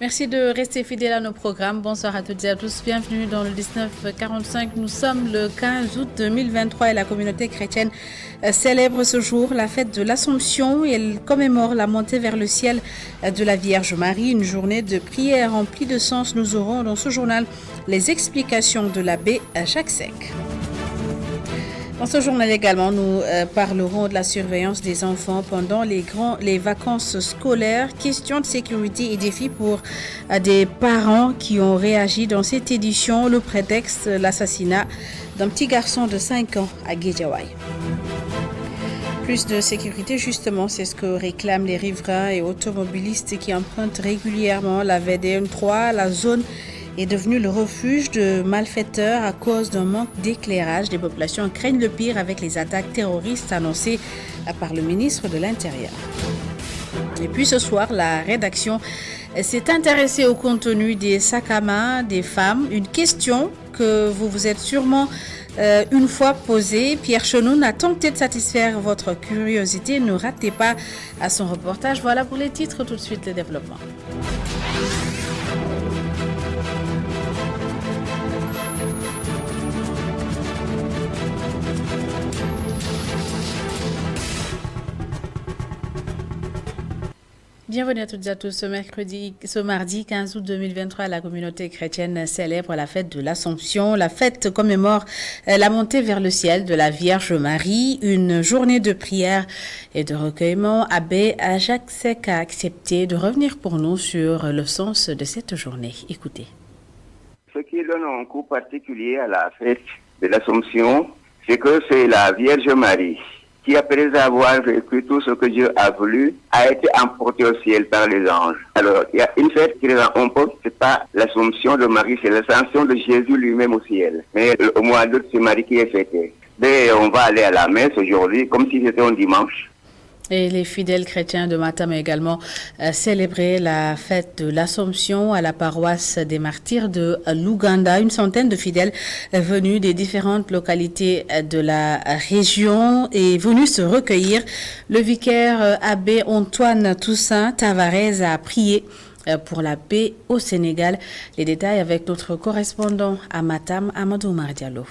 Merci de rester fidèles à nos programmes. Bonsoir à toutes et à tous. Bienvenue dans le 1945. Nous sommes le 15 août 2023 et la communauté chrétienne célèbre ce jour la fête de l'Assomption. Elle commémore la montée vers le ciel de la Vierge Marie. Une journée de prière remplie de sens. Nous aurons dans ce journal les explications de l'abbé Jacques Sec. Dans ce journal également, nous parlerons de la surveillance des enfants pendant les vacances scolaires, questions de sécurité et défis pour des parents qui ont réagi dans cette édition, le prétexte l'assassinat d'un petit garçon de 5 ans à Guédiawaye. Plus de sécurité, justement, c'est ce que réclament les riverains et automobilistes qui empruntent régulièrement la VDN 3, la zone est devenu le refuge de malfaiteurs à cause d'un manque d'éclairage. Les populations craignent le pire avec les attaques terroristes annoncées par le ministre de l'Intérieur. Et puis ce soir, la rédaction s'est intéressée au contenu des sacs à main des femmes. Une question que vous vous êtes sûrement une fois posée. Pierre Chenoun a tenté de satisfaire votre curiosité. Ne ratez pas à son reportage. Voilà pour les titres, tout de suite le développement. Bienvenue à toutes et à tous. Ce mardi 15 août 2023, la communauté chrétienne célèbre la fête de l'Assomption. La fête commémore la montée vers le ciel de la Vierge Marie. Une journée de prière et de recueillement. Abbé Jacques Sec a accepté de revenir pour nous sur le sens de cette journée. Écoutez. Ce qui donne un coup particulier à la fête de l'Assomption, c'est que c'est la Vierge Marie qui, après avoir vécu tout ce que Dieu a voulu, a été emportée au ciel par les anges. Alors, il y a une fête qui rend un peu, c'est pas l'Assomption de Marie, c'est l'ascension de Jésus lui-même au ciel. Mais au mois d'août, c'est Marie qui est fêtée. Mais on va aller à la messe aujourd'hui, comme si c'était un dimanche. Et les fidèles chrétiens de Matam ont également célébré la fête de l'Assomption à la paroisse des martyrs de l'Ouganda. Une centaine de fidèles venus des différentes localités de la région est venus se recueillir. Le vicaire abbé Antoine Toussaint Tavares a prié pour la paix au Sénégal. Les détails avec notre correspondant à Matam, Amadou Mardialo.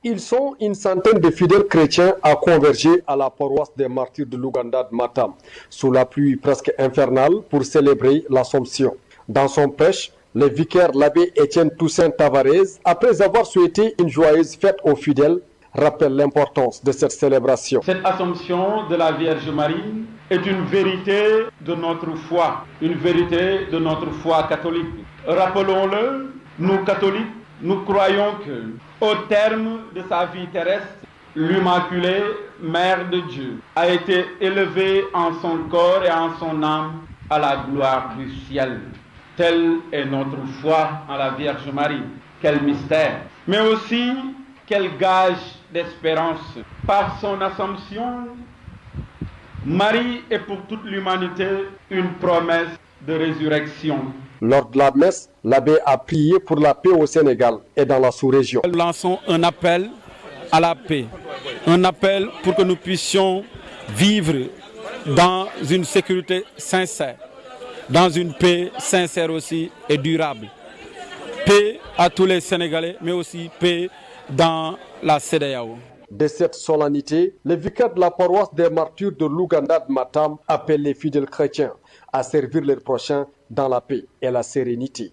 Ils sont une centaine de fidèles chrétiens à converger à la paroisse des martyrs de l'Ouganda de Matam, sous la pluie presque infernale pour célébrer l'Assomption. Dans son prêche, le vicaire l'abbé Étienne Toussaint Tavares, après avoir souhaité une joyeuse fête aux fidèles, rappelle l'importance de cette célébration. Cette Assomption de la Vierge Marie est une vérité de notre foi, une vérité de notre foi catholique. Rappelons-le, nous catholiques, nous croyons que, au terme de sa vie terrestre, l'Immaculée Mère de Dieu a été élevée en son corps et en son âme à la gloire du ciel. Telle est notre foi en la Vierge Marie. Quel mystère, mais aussi quel gage d'espérance. Par son Assomption, Marie est pour toute l'humanité une promesse de résurrection. Lors de la messe, l'abbé a prié pour la paix au Sénégal et dans la sous-région. Nous lançons un appel à la paix, un appel pour que nous puissions vivre dans une sécurité sincère, dans une paix sincère aussi et durable. Paix à tous les Sénégalais, mais aussi paix dans la CEDEAO. De cette solennité, le vicaire de la paroisse des martyrs de l'Ouganda de Matam appelle les fidèles chrétiens à servir leurs prochains dans la paix et la sérénité.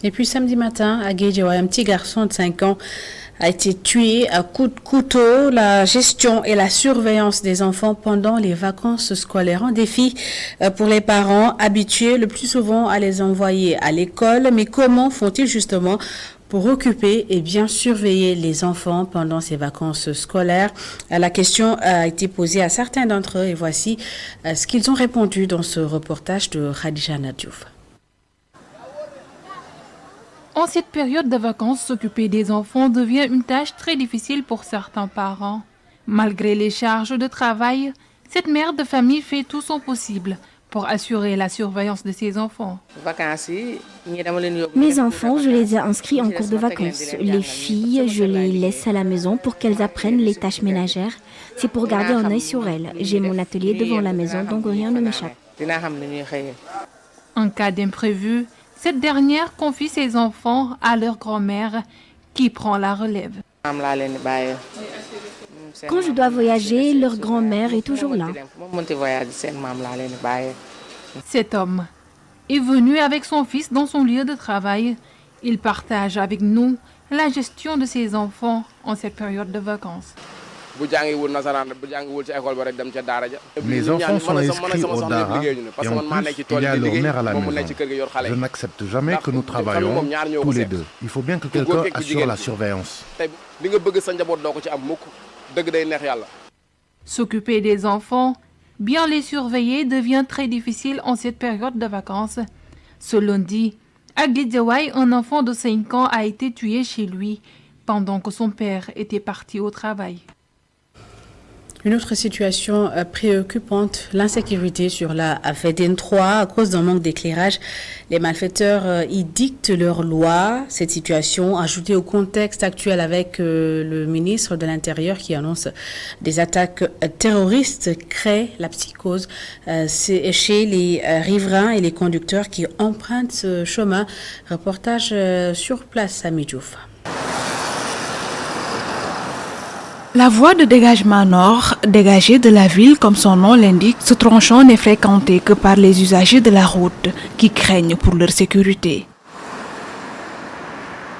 Et puis samedi matin, à Guédiawaye, un petit garçon de 5 ans a été tué à coups de couteau. La gestion et la surveillance des enfants pendant les vacances scolaires, un défi pour les parents habitués le plus souvent à les envoyer à l'école. Mais comment font-ils justement pour occuper et bien surveiller les enfants pendant ces vacances scolaires? La question a été posée à certains d'entre eux et voici ce qu'ils ont répondu dans ce reportage de Khadija Nadiouf. En cette période de vacances, s'occuper des enfants devient une tâche très difficile pour certains parents. Malgré les charges de travail, cette mère de famille fait tout son possible pour assurer la surveillance de ses enfants. Mes enfants, je les ai inscrits en cours de vacances. Les filles, je les laisse à la maison pour qu'elles apprennent les tâches ménagères. C'est pour garder un œil sur elles. J'ai mon atelier devant la maison, donc rien ne m'échappe. En cas d'imprévu, cette dernière confie ses enfants à leur grand-mère qui prend la relève. Quand je dois voyager, leur grand-mère est toujours là. Cet homme est venu avec son fils dans son lieu de travail. Il partage avec nous la gestion de ses enfants en cette période de vacances. Mes enfants sont inscrits au Dara et en plus, il y a leur mère à la maison. Je n'accepte jamais que nous travaillons tous les deux. Il faut bien que quelqu'un assure la surveillance. S'occuper des enfants, bien les surveiller devient très difficile en cette période de vacances. Ce lundi, à Guédiawaye, un enfant de 5 ans a été tué chez lui pendant que son père était parti au travail. Une autre situation préoccupante, l'insécurité sur la VDN 3 à cause d'un manque d'éclairage. Les malfaiteurs y dictent leurs lois. Cette situation, ajoutée au contexte actuel avec le ministre de l'Intérieur qui annonce des attaques terroristes, crée la psychose chez les riverains et les conducteurs qui empruntent ce chemin. Reportage sur place à Midjouf. La voie de dégagement nord, dégagée de la ville comme son nom l'indique, ce tronçon n'est fréquenté que par les usagers de la route qui craignent pour leur sécurité.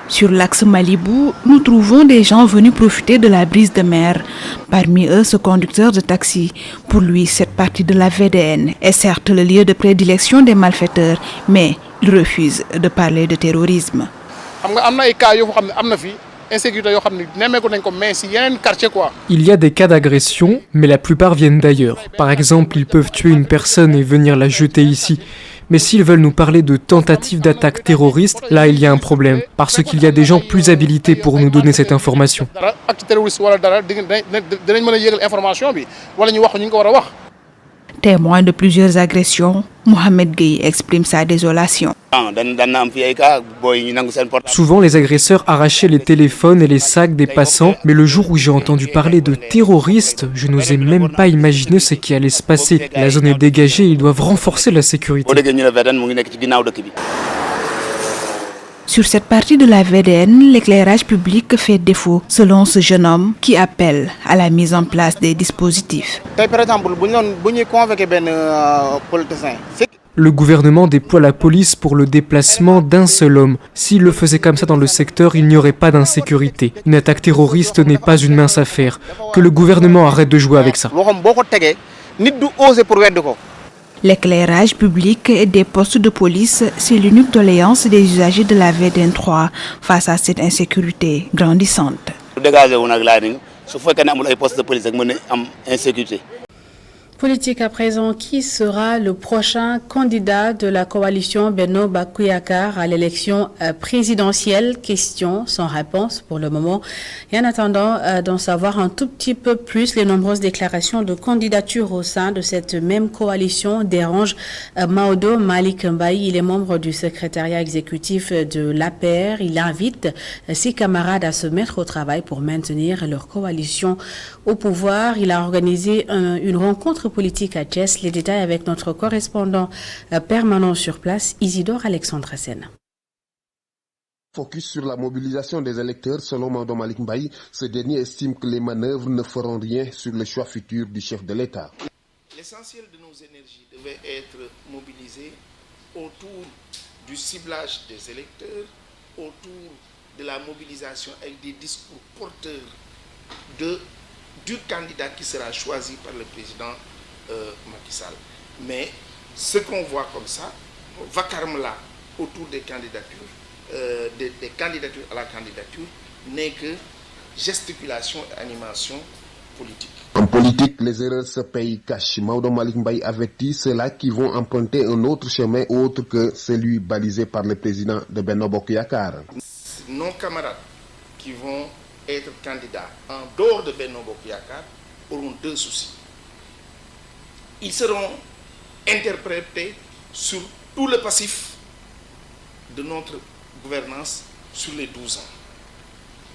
Sur l'axe Malibu, nous trouvons des gens venus profiter de la brise de mer. Parmi eux, ce conducteur de taxi. Pour lui, cette partie de la VDN est certes le lieu de prédilection des malfaiteurs, mais il refuse de parler de terrorisme. Il y a des cas d'agression, mais la plupart viennent d'ailleurs. Par exemple, ils peuvent tuer une personne et venir la jeter ici. Mais s'ils veulent nous parler de tentatives d'attaque terroriste, là il y a un problème, parce qu'il y a des gens plus habilités pour nous donner cette information. Témoin de plusieurs agressions, Mohamed Gueye exprime sa désolation. Souvent, les agresseurs arrachaient les téléphones et les sacs des passants, mais le jour où j'ai entendu parler de terroristes, je n'osais même pas imaginer ce qui allait se passer. La zone est dégagée et ils doivent renforcer la sécurité. Sur cette partie de la VDN, l'éclairage public fait défaut, selon ce jeune homme qui appelle à la mise en place des dispositifs. Le gouvernement déploie la police pour le déplacement d'un seul homme. S'il le faisait comme ça dans le secteur, il n'y aurait pas d'insécurité. Une attaque terroriste n'est pas une mince affaire. Que le gouvernement arrête de jouer avec ça. L'éclairage public et des postes de police, c'est l'unique doléance des usagers de la VDN 3 face à cette insécurité grandissante. Politique à présent, qui sera le prochain candidat de la coalition Benno Bokk Yakaar à l'élection présidentielle? Question sans réponse pour le moment. Et en attendant d'en savoir un tout petit peu plus, les nombreuses déclarations de candidature au sein de cette même coalition dérangent Maodo Malick Mbaye. Il est membre du secrétariat exécutif de l'APR. Il invite ses camarades à se mettre au travail pour maintenir leur coalition au pouvoir. Il a organisé une rencontre politique à Thiès. Les détails avec notre correspondant permanent sur place, Isidore Alexandre Sen. Focus sur la mobilisation des électeurs, selon Maodo Malick Mbaye, ce dernier estime que les manœuvres ne feront rien sur le choix futur du chef de l'État. L'essentiel de nos énergies devait être mobilisé autour du ciblage des électeurs, autour de la mobilisation avec des discours porteurs du candidat qui sera choisi par le président Macky Sall. Mais ce qu'on voit comme ça, vacarme là, autour des candidatures, des candidatures à la candidature, n'est que gesticulation et animation politique. En politique, les erreurs se payent cash. Maodo Malick Mbaye avertit ceux-là qui vont emprunter un autre chemin autre que celui balisé par le président de Benno Bokk Yakaar. Nos camarades qui vont être candidats en dehors de Benno Bokk Yakaar auront deux soucis. Ils seront interpréter sur tout le passif de notre gouvernance sur les 12 ans.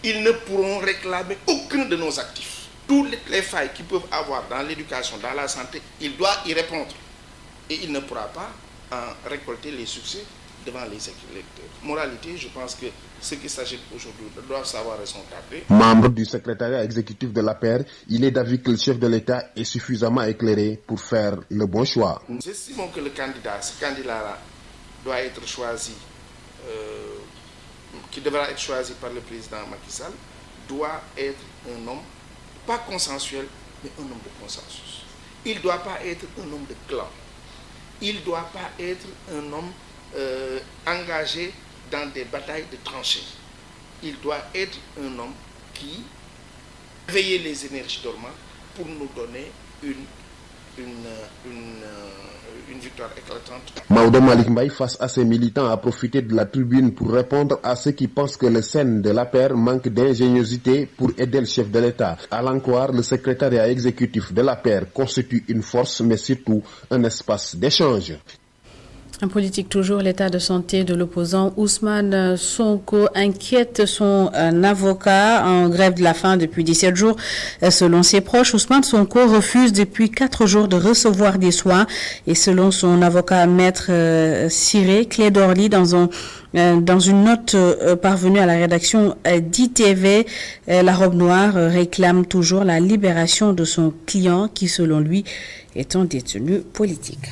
Ils ne pourront réclamer aucun de nos actifs. Toutes les failles qu'ils peuvent avoir dans l'éducation, dans la santé, il doit y répondre. Et il ne pourra pas en récolter les succès devant les électeurs. Moralité, je pense que ceux qui s'agitent aujourd'hui doivent savoir raison garder. Membre du secrétariat exécutif de l'APR, il est d'avis que le chef de l'État est suffisamment éclairé pour faire le bon choix. Nous estimons que ce candidat-là doit être choisi, qui devra être choisi par le président Macky Sall, doit être un homme, pas consensuel, mais un homme de consensus. Il ne doit pas être un homme de clan. Il ne doit pas être un homme engagé dans des batailles de tranchées. Il doit être un homme qui veille les énergies dormantes pour nous donner une victoire éclatante. Maodo Malick Mbaye, face à ses militants, a profité de la tribune pour répondre à ceux qui pensent que le SEN de l'APR manque d'ingéniosité pour aider le chef de l'État. À l'en croire, le secrétariat exécutif de l'APR constitue une force, mais surtout un espace d'échange. En politique toujours, l'état de santé de l'opposant Ousmane Sonko inquiète son avocat en grève de la faim depuis 17 jours. Selon ses proches, Ousmane Sonko refuse depuis 4 jours de recevoir des soins. Et selon son avocat maître Cyré Clédorli, dans une note parvenue à la rédaction d'ITV, la robe noire réclame toujours la libération de son client qui, selon lui, est un détenu politique.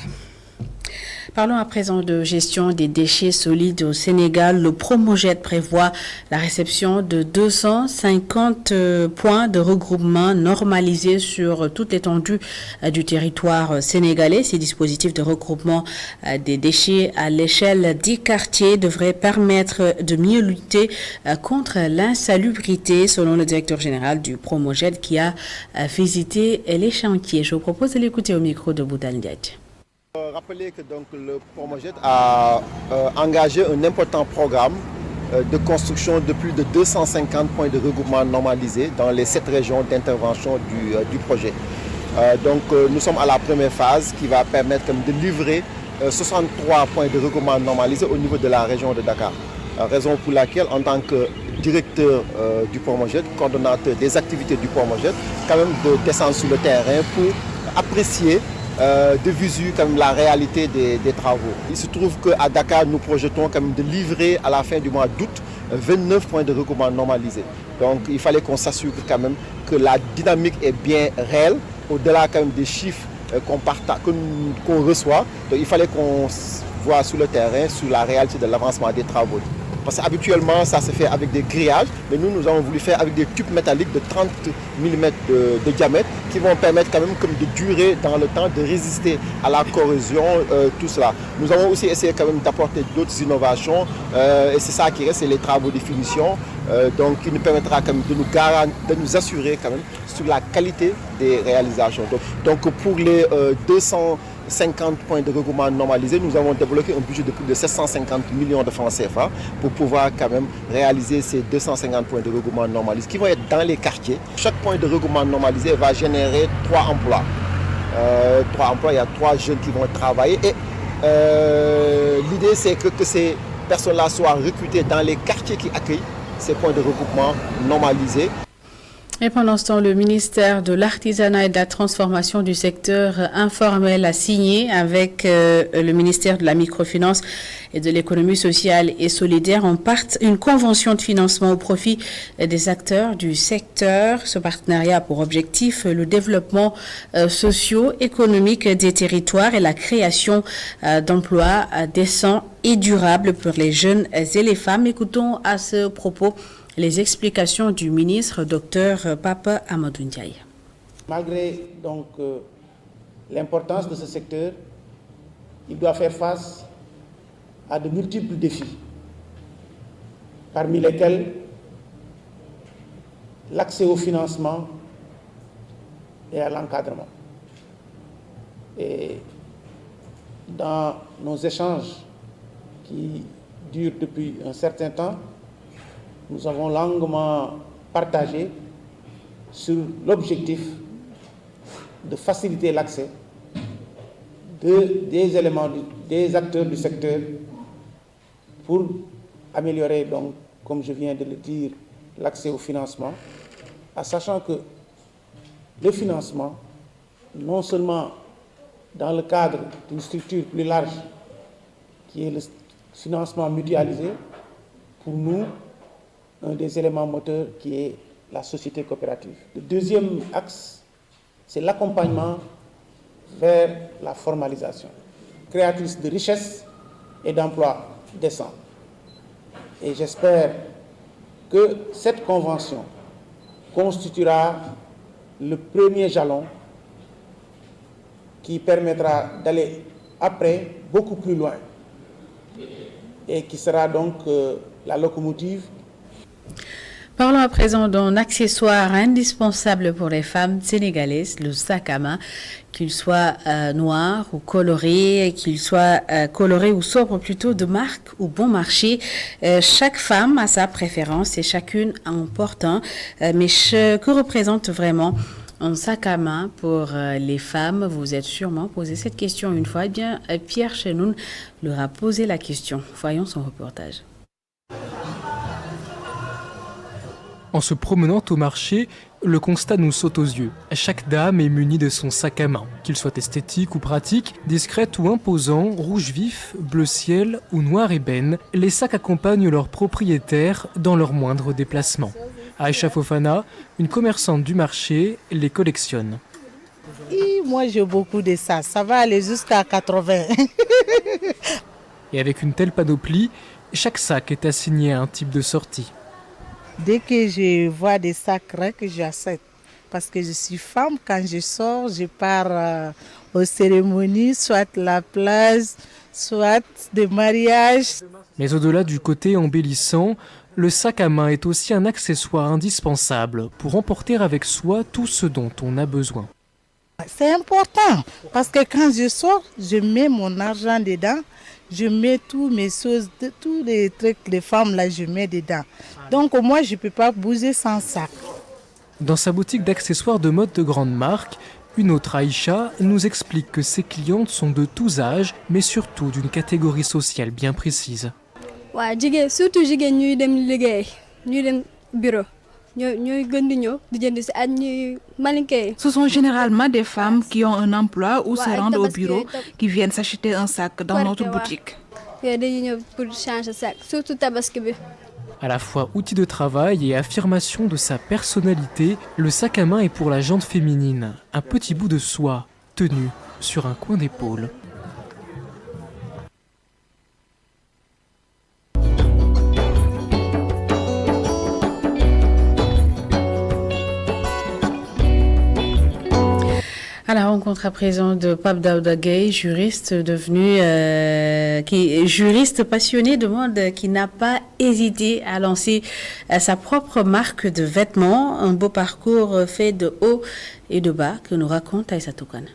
Parlons à présent de gestion des déchets solides au Sénégal. Le Promojet prévoit la réception de 250 points de regroupement normalisés sur toute l'étendue du territoire sénégalais. Ces dispositifs de regroupement des déchets à l'échelle des quartiers devraient permettre de mieux lutter contre l'insalubrité, selon le directeur général du Promojet qui a visité les chantiers. Je vous propose de l'écouter au micro de Boudal Ndiaye. Rappeler que donc, le Promojet a engagé un important programme de construction de plus de 250 points de regroupement normalisés dans les 7 régions d'intervention du projet. Nous sommes à la première phase qui va permettre de livrer 63 points de regroupement normalisés au niveau de la région de Dakar. Raison pour laquelle, en tant que directeur du Promojet, coordonnateur des activités du Promojet, quand même de descendre sur le terrain pour apprécier de visu comme la réalité des travaux. Il se trouve qu'à Dakar, nous projetons quand même de livrer à la fin du mois d'août 29 points de regroupement normalisés. Donc il fallait qu'on s'assure quand même que la dynamique est bien réelle, au-delà quand même des chiffres qu'on reçoit. Donc il fallait qu'on voit sur le terrain, sur la réalité de l'avancement des travaux. Parce qu'habituellement, ça se fait avec des grillages, mais nous avons voulu faire avec des tubes métalliques de 30 mm de diamètre qui vont permettre quand même de durer dans le temps, de résister à la corrosion, tout cela. Nous avons aussi essayé quand même d'apporter d'autres innovations et c'est ça qui reste, c'est les travaux de finition, qui nous permettra quand même de nous assurer quand même sur la qualité des réalisations. Donc pour les 250 points de regroupement normalisés, nous avons débloqué un budget de plus de 750 millions de francs CFA pour pouvoir quand même réaliser ces 250 points de regroupement normalisés qui vont être dans les quartiers. Chaque point de regroupement normalisé va générer 3 emplois. 3 emplois, il y a 3 jeunes qui vont travailler et l'idée c'est que ces personnes-là soient recrutées dans les quartiers qui accueillent ces points de regroupement normalisés. Et pendant ce temps, le ministère de l'Artisanat et de la Transformation du secteur informel a signé avec le ministère de la Microfinance et de l'Économie sociale et solidaire une convention de financement au profit des acteurs du secteur. Ce partenariat a pour objectif le développement socio-économique des territoires et la création d'emplois décents et durables pour les jeunes et les femmes. Écoutons à ce propos les explications du ministre Dr Papa Amadou Ndiaye. Malgré donc l'importance de ce secteur, il doit faire face à de multiples défis, parmi lesquels l'accès au financement et à l'encadrement. Et dans nos échanges qui durent depuis un certain temps, nous avons longuement partagé sur l'objectif de faciliter l'accès, des éléments, des acteurs du secteur pour améliorer, donc, comme je viens de le dire, l'accès au financement, en sachant que le financement, non seulement dans le cadre d'une structure plus large, qui est le financement mutualisé, pour nous, un des éléments moteurs qui est la société coopérative. Le deuxième axe, c'est l'accompagnement vers la formalisation, créatrice de richesse et d'emplois décents. Et j'espère que cette convention constituera le premier jalon qui permettra d'aller après beaucoup plus loin et qui sera donc la locomotive. Parlons à présent d'un accessoire indispensable pour les femmes sénégalaises, le sac à main, qu'il soit noir ou coloré, qu'il soit coloré ou sobre plutôt, de marque ou bon marché. Chaque femme a sa préférence et chacune en porte un. Mais que représente vraiment un sac à main pour les femmes? Vous êtes sûrement posé cette question une fois. Eh bien, Pierre Chenoun leur a posé la question. Voyons son reportage. En se promenant au marché, le constat nous saute aux yeux. Chaque dame est munie de son sac à main. Qu'il soit esthétique ou pratique, discret ou imposant, rouge vif, bleu ciel ou noir ébène, les sacs accompagnent leurs propriétaires dans leurs moindres déplacements. Aïcha Fofana, une commerçante du marché, les collectionne. Et moi j'ai beaucoup de ça va aller jusqu'à 80. Et avec une telle panoplie, chaque sac est assigné à un type de sortie. Dès que je vois des sacs que j'achète. Parce que je suis femme, quand je sors, je pars aux cérémonies, soit la plage, soit des mariages. Mais au-delà du côté embellissant, le sac à main est aussi un accessoire indispensable pour emporter avec soi tout ce dont on a besoin. C'est important parce que quand je sors, je mets mon argent dedans. Je mets tous mes choses, tous les trucs, les femmes là, je mets dedans. Donc moi, je ne peux pas bouger sans sac. Dans sa boutique d'accessoires de mode de grande marque, une autre Aïcha nous explique que ses clientes sont de tous âges, mais surtout d'une catégorie sociale bien précise. Surtout ñuy dem liggéey, ñuy dem bureau. Ce sont généralement des femmes qui ont un emploi ou se rendent au bureau qui viennent s'acheter un sac dans notre boutique. À la fois outil de travail et affirmation de sa personnalité, le sac à main est pour la gente féminine un petit bout de soie tenu sur un coin d'épaule. À la rencontre à présent de Pape Daouda Gueye, juriste juriste passionné de mode qui n'a pas hésité à lancer sa propre marque de vêtements, un beau parcours fait de haut et de bas que nous raconte Aïssatou Kane.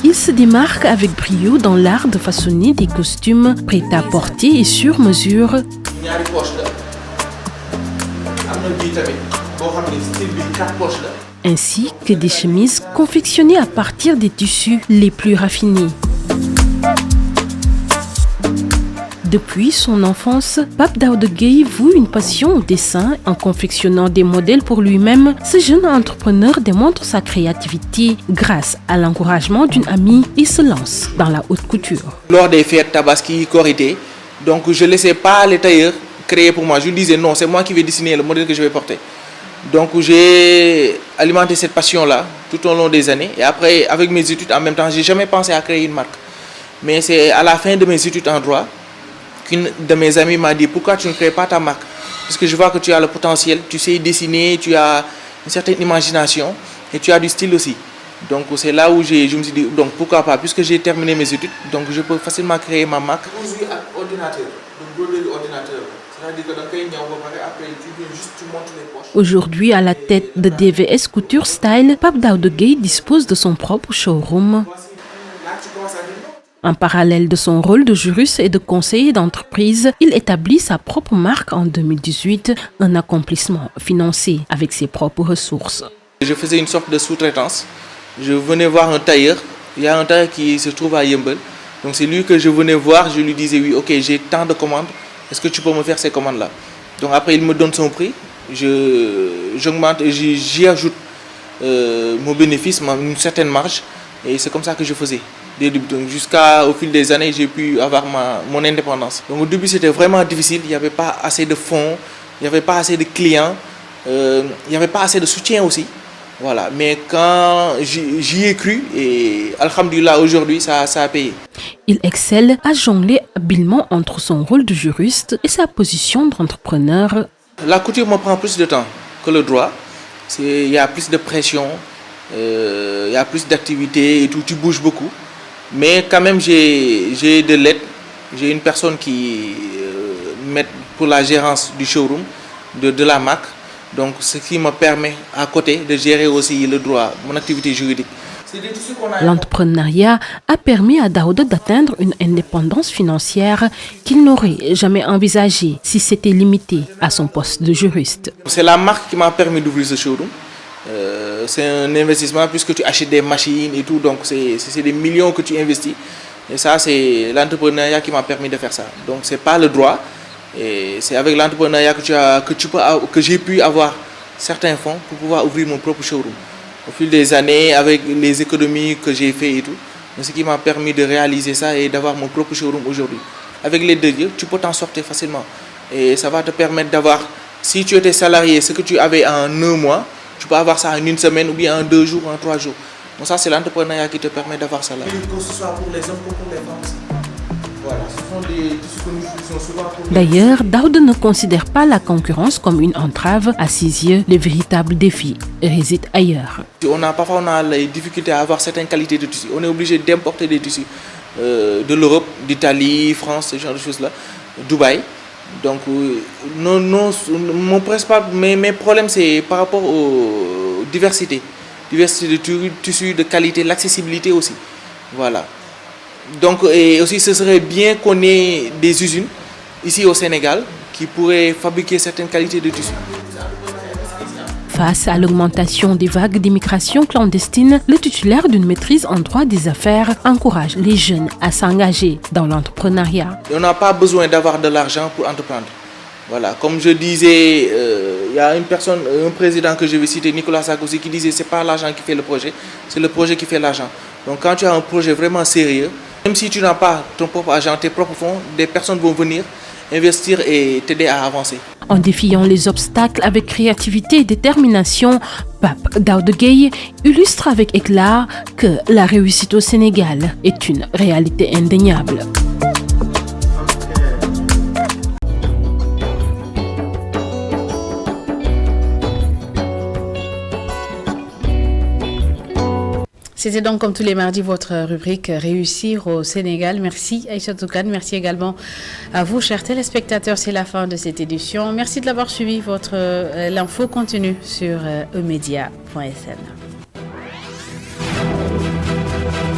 Il se démarque avec brio dans l'art de façonner des costumes prêts à porter et sur mesure. Ainsi que des chemises confectionnées à partir des tissus les plus raffinés. Depuis son enfance, Pape Daouda Gueye voue une passion au dessin. En confectionnant des modèles pour lui-même, ce jeune entrepreneur démontre sa créativité. Grâce à l'encouragement d'une amie, il se lance dans la haute couture. Lors des fêtes Tabaski, Korité, donc je ne laissais pas les tailleurs créer pour moi. Je disais non, c'est moi qui vais dessiner le modèle que je vais porter. Donc j'ai alimenté cette passion-là tout au long des années. Et après, avec mes études en même temps, je n'ai jamais pensé à créer une marque. Mais c'est à la fin de mes études en droit qu'une de mes amies m'a dit « Pourquoi tu ne crées pas ta marque ?» Parce que je vois que tu as le potentiel, tu sais dessiner, tu as une certaine imagination et tu as du style aussi. Donc c'est là où je me suis dit « Donc pourquoi pas ?» Puisque j'ai terminé mes études, donc je peux facilement créer ma marque. Aujourd'hui, avec ordinateur, donc broderie ordinateur. Aujourd'hui, à la tête de DVS Couture Style, Pape Daouda Gueye dispose de son propre showroom. En parallèle de son rôle de juriste et de conseiller d'entreprise, il établit sa propre marque en 2018, un accomplissement financé avec ses propres ressources. Je faisais une sorte de sous-traitance je venais voir un tailleur. Il y a un tailleur qui se trouve à Yembel. Donc c'est lui que je venais voir, je lui disais oui, ok, j'ai tant de commandes, est-ce que tu peux me faire ces commandes-là? Donc après il me donne son prix, j'augmente et j'y ajoute mon bénéfice, une certaine marge, et c'est comme ça que je faisais. Donc jusqu'au fil des années, j'ai pu avoir mon indépendance. Donc au début c'était vraiment difficile, il n'y avait pas assez de fonds, il n'y avait pas assez de clients, il n'y avait pas assez de soutien aussi. Voilà, mais quand j'y ai cru, et alhamdoulilah, aujourd'hui, ça a payé. Il excelle à jongler habilement entre son rôle de juriste et sa position d'entrepreneur. La couture me prend plus de temps que le droit. Il y a plus de pression, il y a plus d'activité et tout, tu bouges beaucoup. Mais quand même, j'ai de l'aide. J'ai une personne qui m'aide pour la gérance du showroom, de la marque. Donc, ce qui me permet à côté de gérer aussi le droit, mon activité juridique. L'entrepreneuriat a permis à Daouda d'atteindre une indépendance financière qu'il n'aurait jamais envisagée si c'était limité à son poste de juriste. C'est la marque qui m'a permis d'ouvrir ce showroom. C'est un investissement puisque tu achètes des machines et tout, donc c'est des millions que tu investis. Et ça, c'est l'entrepreneuriat qui m'a permis de faire ça. Donc, ce n'est pas le droit. Et c'est avec l'entrepreneuriat que j'ai pu avoir certains fonds pour pouvoir ouvrir mon propre showroom. Au fil des années, avec les économies que j'ai fait et tout, ce qui m'a permis de réaliser ça et d'avoir mon propre showroom aujourd'hui. Avec l'aide de Dieu, tu peux t'en sortir facilement. Et ça va te permettre d'avoir, si tu étais salarié, ce que tu avais en 1 mois, tu peux avoir ça en 1 semaine ou bien en 2 jours, en 3 jours. Donc ça, c'est l'entrepreneuriat qui te permet d'avoir ça là. Que ce soit pour les hommes ou pour les femmes aussi. Voilà, ce sont des tissus que nous utilisons souvent pour... D'ailleurs, Daouda ne considère pas la concurrence comme une entrave. À ses yeux, le véritable défi réside ailleurs. Parfois, on a les difficultés à avoir certaines qualités de tissus. On est obligé d'importer des tissus de l'Europe, d'Italie, France, ce genre de choses-là, Dubaï. Donc, mes problèmes, c'est par rapport aux diversités. Diversité de tissus, de qualité, l'accessibilité aussi. Voilà. Donc, et aussi, ce serait bien qu'on ait des usines ici au Sénégal qui pourraient fabriquer certaines qualités de tissus. Face à l'augmentation des vagues d'immigration clandestine, le titulaire d'une maîtrise en droit des affaires encourage les jeunes à s'engager dans l'entrepreneuriat. On n'a pas besoin d'avoir de l'argent pour entreprendre. Voilà, comme je disais, il y a une personne, un président que je vais citer, Nicolas Sarkozy, qui disait que ce n'est pas l'argent qui fait le projet, c'est le projet qui fait l'argent. Donc quand tu as un projet vraiment sérieux, même si tu n'as pas ton propre argent, tes propres fonds, des personnes vont venir investir et t'aider à avancer. En défiant les obstacles avec créativité et détermination, Pape Daouda Gueye illustre avec éclat que la réussite au Sénégal est une réalité indéniable. C'était donc comme tous les mardis votre rubrique Réussir au Sénégal. Merci Aïcha Toukane, merci également à vous chers téléspectateurs. C'est la fin de cette édition. Merci de l'avoir suivi. L'info continue sur emedia.sn.